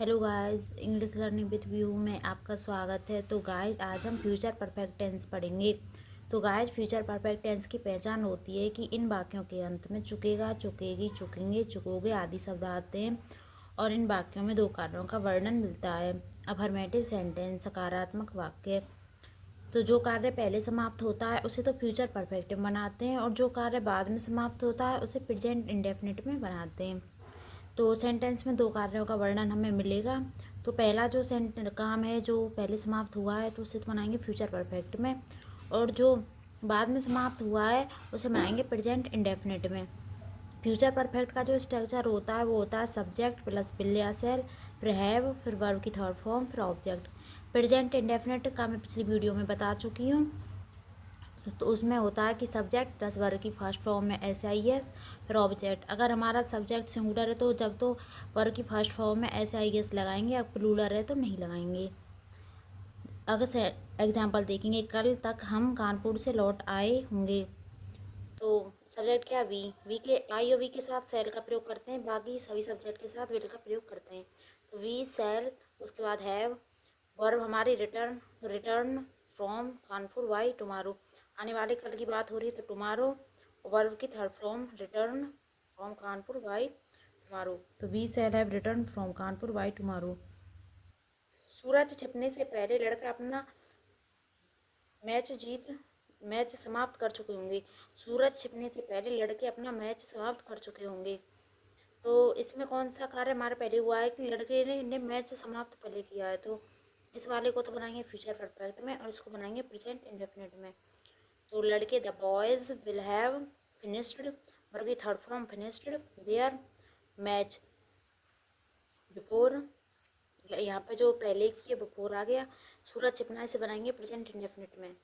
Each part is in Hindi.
Hello guys, English learning with view में आपका स्वागत है। तो गाइस, आज हम फ्यूचर परफेक्ट टेंस पढ़ेंगे। तो गाइस, फ्यूचर परफेक्ट टेंस की पहचान होती है कि इन वाक्यों के अंत में चुकेगा, चुकेगी, चुकेंगे, चुकोगे आदि शब्द आते हैं और इन वाक्यों में दो कार्यों का वर्णन मिलता है। अफर्मेटिव सेंटेंस सकारात्मक वाक्य। तो जो कार्य पहले समाप्त होता है उसे तो फ्यूचर परफेक्ट में बनाते हैं और जो कार्य बाद में समाप्त होता है उसे प्रेजेंट इंडेफिनिट में बनाते हैं। तो सेंटेंस में दो कार्यों का वर्णन हमें मिलेगा। तो पहला जो काम है जो पहले समाप्त हुआ है तो उसे तो बनाएंगे फ्यूचर परफेक्ट में, और जो बाद में समाप्त हुआ है उसे बनाएंगे प्रेजेंट इंडेफिनिट में। फ्यूचर परफेक्ट का जो स्ट्रक्चर होता है वो होता है सब्जेक्ट प्लस विल या सेल, फिर हैव, फिर वर्ब की थर्ड फॉर्म, फिर ऑब्जेक्ट। प्रेजेंट इंडेफिनिट का मैं पिछली वीडियो में बता चुकी हूँ। तो उसमें होता है कि सब्जेक्ट प्लस वर्ब की फर्स्ट फॉर्म में SIS, फिर ऑब्जेक्ट। अगर हमारा सब्जेक्ट सिंगुलर है तो जब तो वर्ब की फर्स्ट फॉर्म में SIS लगाएंगे, अब प्लूरल है तो नहीं लगाएंगे। अगर से एग्जाम्पल देखेंगे, कल तक हम कानपुर से लौट आए होंगे। तो सब्जेक्ट क्या, वी के आई और वी के साथ सेल का प्रयोग करते हैं, बाकी सभी सब्जेक्ट के साथ विल का प्रयोग करते हैं। तो वी सेल, उसके बाद हैव, वर्ब हमारी रिटर्न, तो return from Kanpur by tomorrow. आने वाले कल की बात हो रही है तो टुमारो। वर्ब की third form return from Kanpur by tomorrow. तो we shall have return from Kanpur by tomorrow. सूरज छिपने से पहले लड़का अपना मैच समाप्त कर चुके होंगे। सूरज छिपने से पहले लड़के अपना मैच समाप्त कर चुके होंगे। तो इसमें कौन सा कार्य हमारे पहले हुआ है कि लड़के ने मैच समाप्त पहले किया है। तो इस वाले को तो बनाएंगे फ्यूचर परफेक्ट में और इसको बनाएंगे प्रेजेंट इंडेफिनिट में। तो लड़के the boys will have finished, verb की third form finished their match before. यहाँ पे जो पहले की है बिफोर आ गया। सूरज छिपना से बनाएंगे प्रेजेंट इंडेफिनिट में।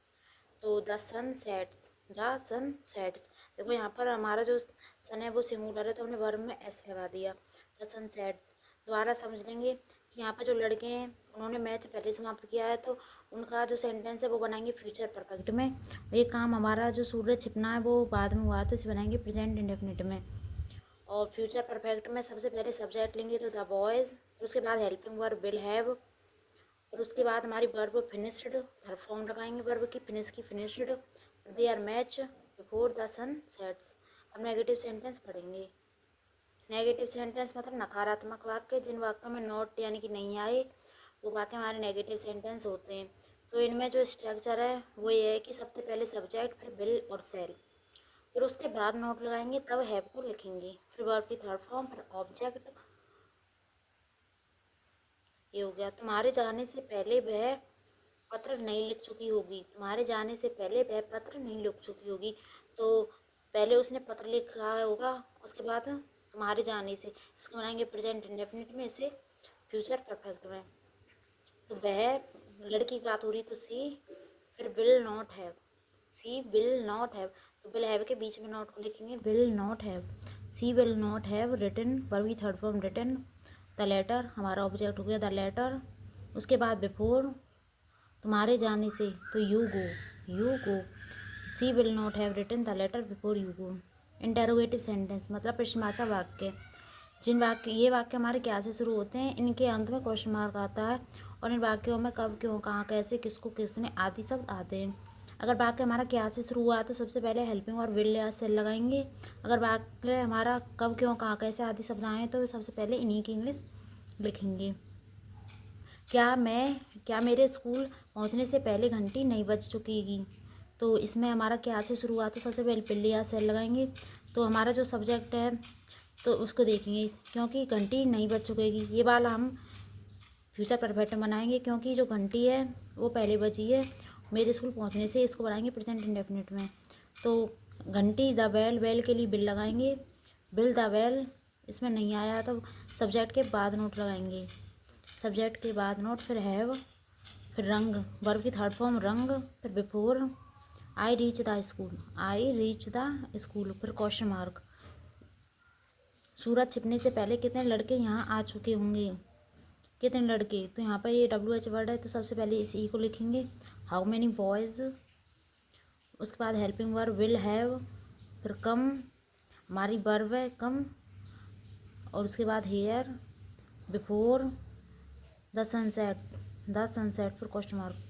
तो द सन सेट्स। देखो यहाँ पर हमारा जो सन है वो सिंगुलर है तो हमने वर्ब में एस लगा दिया। The sun sets. दोबारा समझ लेंगे कि यहाँ पर जो लड़के हैं उन्होंने मैच पहले समाप्त किया है तो उनका जो सेंटेंस है वो बनाएंगे फ्यूचर परफेक्ट में। ये काम हमारा जो सूरज छिपना है वो बाद में हुआ तो इसे बनाएंगे प्रेजेंट इंडेफिनिट में। और फ्यूचर परफेक्ट में सबसे पहले सब्जेक्ट लेंगे तो द बॉयज़, फिर उसके बाद हेल्पिंग वर्ब विल हैव, और उसके बाद हमारी वर्ब फिनिश्ड थर्ड फॉर्म लगाएंगे वर्ब की, फिनिश की finished, they are match before the sun sets. अब नेगेटिव सेंटेंस पढ़ेंगे। नेगेटिव सेंटेंस मतलब नकारात्मक वाक्य, जिन वाक्यों में नॉट यानी कि नहीं आए वो वाक्य हमारे नेगेटिव सेंटेंस होते हैं। तो इनमें जो स्ट्रक्चर है वो ये है कि सबसे पहले सब्जेक्ट, फिर विल और सेल, फिर उसके बाद नोट लगाएंगे, तब हैव को लिखेंगे, फिर वर्ब की थर्ड फॉर्म, फिर ऑब्जेक्ट। ये हो गया। तुम्हारे जाने से पहले वह पत्र नहीं लिख चुकी होगी। तुम्हारे जाने से पहले वह पत्र नहीं लिख चुकी होगी। तो पहले उसने पत्र लिखा होगा, उसके बाद तुम्हारे जाने से, इसको बनाएंगे प्रेजेंट इंडेफिनिट में, इसे फ्यूचर परफेक्ट में। तो वह लड़की की बात हो रही तो सी, फिर will not have, C will not have, तो विल हैव के बीच में नॉट को लिखेंगे, will not have, C will not have written, verb की third form written the letter, हमारा ऑब्जेक्ट हो गया द लेटर। उसके बाद बिफोर, तुम्हारे जाने से, तो you go, she will not have written the letter before you go. Interrogative sentence मतलब प्रश्नवाचक वाक्य। जिन वाक्य, ये वाक्य हमारे क्या से शुरू होते हैं, इनके अंत में क्वेश्चन मार्क आता है और इन वाक्यों में कब, क्यों, कहाँ, कैसे, किसको, किसने आदि शब्द आते हैं। अगर वाक्य हमारा क्या से शुरू हुआ है तो सबसे पहले हेल्पिंग और विल या सेल लगाएंगे। अगर वाक्य हमारा कब, क्यों, कहाँ, कैसे आदि शब्द आए हैं तो सबसे पहले इन्हीं की इंग्लिश लिखेंगे। क्या मेरे स्कूल पहुंचने से पहले घंटी नहीं बज चुकीगी। तो इसमें हमारा क्या से शुरू हुआ तो सबसे पहले पिल्ली या सेल लगाएंगे। तो हमारा जो सब्जेक्ट है तो उसको देखेंगे, क्योंकि घंटी नहीं बज चुकेगी, ये वाला हम फ्यूचर परफेक्ट बनाएंगे क्योंकि जो घंटी है वो पहले बजी है मेरे स्कूल पहुंचने से, इसको बनाएंगे प्रेजेंट इंडेफिनिट में। तो घंटी द बेल, बेल के लिए बिल लगाएंगे, बिल द बेल, इसमें नहीं आया तो सब्जेक्ट के बाद नोट लगाएंगे, सब्जेक्ट के बाद नोट, फिर हैव, फिर रंग, वर्ब की थर्ड फॉर्म रंग, फिर before, I reach the school, I reach the school, फिर क्वेश्चन मार्क। सूरज छिपने से पहले कितने लड़के यहाँ आ चुके होंगे, कितने लड़के, तो यहाँ पर ये WH वर्ड है तो सबसे पहले इस ई को लिखेंगे, हाउ मैनी बॉयज़। उसके बाद हेल्पिंग वर्ब विल हैव, फिर कम, हमारी वर्ब है कम, और उसके बाद हेयर, बिफोर, द सनसेट फिर question mark.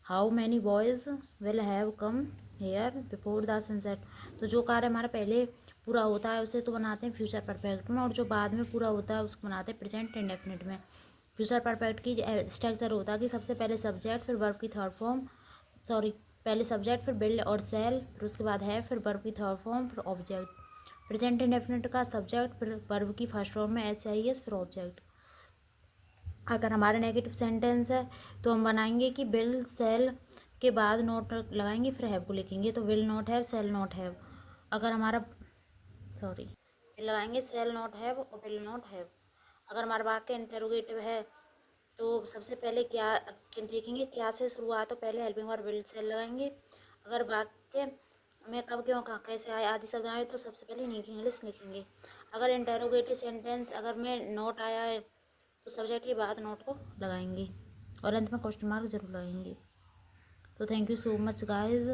How many boys will have come here before the sunset. तो जो कार्य हमारा पहले पूरा होता है उसे तो बनाते हैं फ्यूचर परफेक्ट में, और जो बाद में पूरा होता है उसको बनाते हैं प्रेजेंट इंडेफिनिट में। फ्यूचर परफेक्ट की स्ट्रक्चर होता है कि सबसे पहले सब्जेक्ट, फिर वर्ब की थर्ड फॉर्म, पहले सब्जेक्ट, फिर बिल्ड और सेल, फिर उसके बाद है, फिर वर्ब की थर्ड फॉर्म, फिर ऑब्जेक्ट। प्रेजेंट इंडेफिनिट का सब्जेक्ट, फिर वर्ब की फर्स्ट फॉर्म में SIS, फिर ऑब्जेक्ट। अगर हमारा नेगेटिव सेंटेंस है तो हम बनाएंगे कि विल सेल के बाद नोट लगाएंगे, फिर हैव को लिखेंगे, तो will not have, shall not have. अगर हमारा फिर लगाएंगे सेल नॉट हैव और विल नॉट हैव। अगर हमारा वाक्य इंटेरोगेटिव है तो सबसे पहले क्या देखेंगे, क्या से शुरुआत हो, पहले हेल्पिंग और विल सेल लगाएंगे। अगर वाक्य में कब, क्यों, कहाँ, कैसे आए आदि शब्द आए तो सबसे पहले इंग्लिश लिखेंगे। अगर इंटेरोगेटिव सेंटेंस अगर में नोट आया है तो सब्जेक्ट के बाद नोट को लगाएंगे और अंत में क्वेश्चन मार्क जरूर लगाएंगे। तो thank you so much guys.